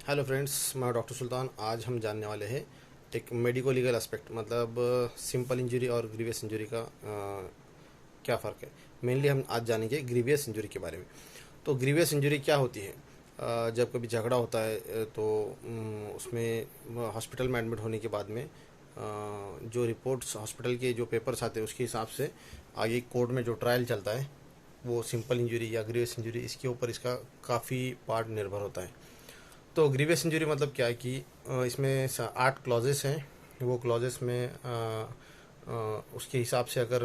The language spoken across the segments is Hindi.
हेलो फ्रेंड्स, मैं डॉक्टर सुल्तान। आज हम जानने वाले हैं एक मेडिको लीगल एस्पेक्ट, मतलब सिंपल इंजरी और ग्रीवियस इंजरी का क्या फ़र्क है। मेनली हम आज जानेंगे ग्रीवियस इंजरी के बारे में। तो ग्रीवियस इंजरी क्या होती है? जब कभी झगड़ा होता है तो उसमें हॉस्पिटल में एडमिट होने के बाद में जो रिपोर्ट्स हॉस्पिटल के जो पेपर्स आते हैं उसके हिसाब से आगे कोर्ट में जो ट्रायल चलता है वो सिंपल इंजरी या ग्रीवियस इंजरी, इसके ऊपर इसका काफ़ी पार्ट निर्भर होता है। तो ग्रीवियस इंजरी मतलब क्या है कि इसमें 8 क्लॉजेस हैं। वो क्लॉजेस में उसके हिसाब से अगर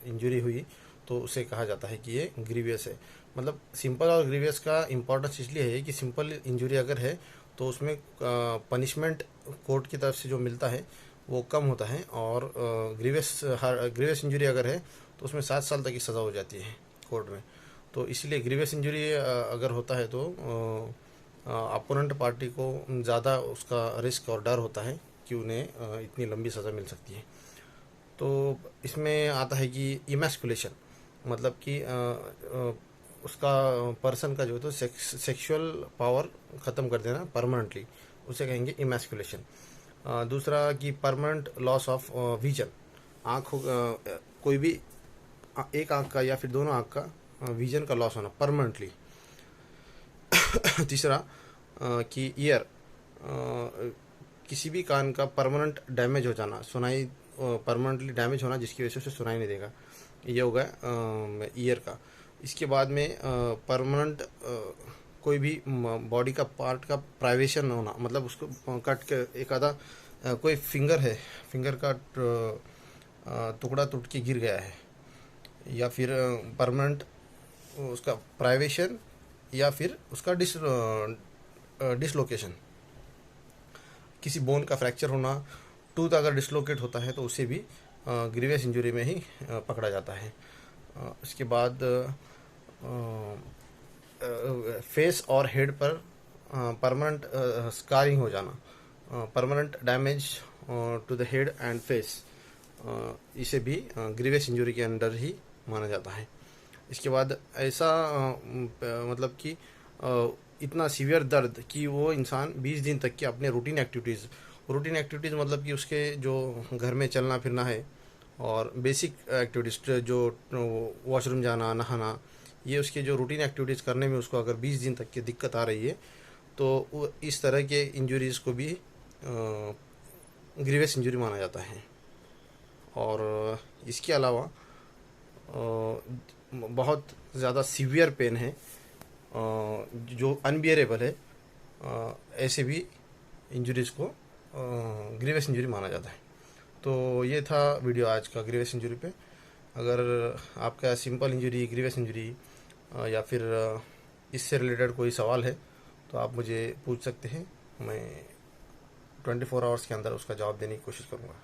इंजरी हुई तो उसे कहा जाता है कि ये ग्रीवियस है। मतलब सिंपल और ग्रीवियस का इम्पोर्टेंस इसलिए है कि सिंपल इंजरी अगर है तो उसमें पनिशमेंट कोर्ट की तरफ से जो मिलता है वो कम होता है, और ग्रीवियस इंजरी अगर है तो उसमें 7 साल तक की सज़ा हो जाती है कोर्ट में। तो इसलिए ग्रीवियस इंजरी अगर होता है तो अपोनेंट पार्टी को ज़्यादा उसका रिस्क और डर होता है कि उन्हें इतनी लंबी सज़ा मिल सकती है। तो इसमें आता है कि इमैस्कुलेशन, मतलब कि उसका पर्सन का जो है तो सेक्सुअल पावर ख़त्म कर देना परमानेंटली, उसे कहेंगे इमैस्कुलेशन। दूसरा कि परमानेंट लॉस ऑफ विजन, आँखों कोई भी एक आँख का या फिर दोनों आँख का विजन का लॉस होना परमानेंटली। तीसरा कि ईयर, किसी भी कान का परमानेंट डैमेज हो जाना, सुनाई परमानेंटली डैमेज होना जिसकी वजह से उसे सुनाई नहीं देगा, ये हो गया ईयर का। इसके बाद में परमानेंट कोई भी बॉडी का पार्ट का प्राइवेशन होना, मतलब उसको कट के एक आधा कोई फिंगर है, फिंगर का टुकड़ा टूट के गिर गया है, या फिर परमानेंट उसका प्राइवेशन, या फिर उसका डिसलोकेशन, किसी बोन का फ्रैक्चर होना, टूथ अगर डिसलोकेट होता है तो उसे भी ग्रीवियस इंजरी में ही पकड़ा जाता है। इसके बाद फेस और हेड पर परमानेंट स्कारिंग हो जाना, permanent damage to the head and face, इसे भी ग्रीवियस इंजरी के अंडर ही माना जाता है। इसके बाद ऐसा मतलब कि इतना सीवियर दर्द कि वो इंसान 20 दिन तक की अपने रूटीन एक्टिविटीज़ मतलब कि उसके जो घर में चलना फिरना है और बेसिक एक्टिविटीज़ जो वॉशरूम जाना, नहाना, ये उसके जो रूटीन एक्टिविटीज़ करने में उसको अगर 20 दिन तक की दिक्कत आ रही है तो वो इस तरह के इंजरीज़ को भी ग्रीवियस इंजरी माना जाता है। और इसके अलावा बहुत ज़्यादा सीवियर पेन है जो अनबियरेबल है, ऐसे भी इंजरीज़ को ग्रीवियस इंजरी माना जाता है। तो ये था वीडियो आज का ग्रीवियस इंजरी पे। अगर आपका सिंपल इंजरी, ग्रीवियस इंजरी या फिर इससे रिलेटेड कोई सवाल है तो आप मुझे पूछ सकते हैं। मैं 24 आवर्स के अंदर उसका जवाब देने की कोशिश करूँगा।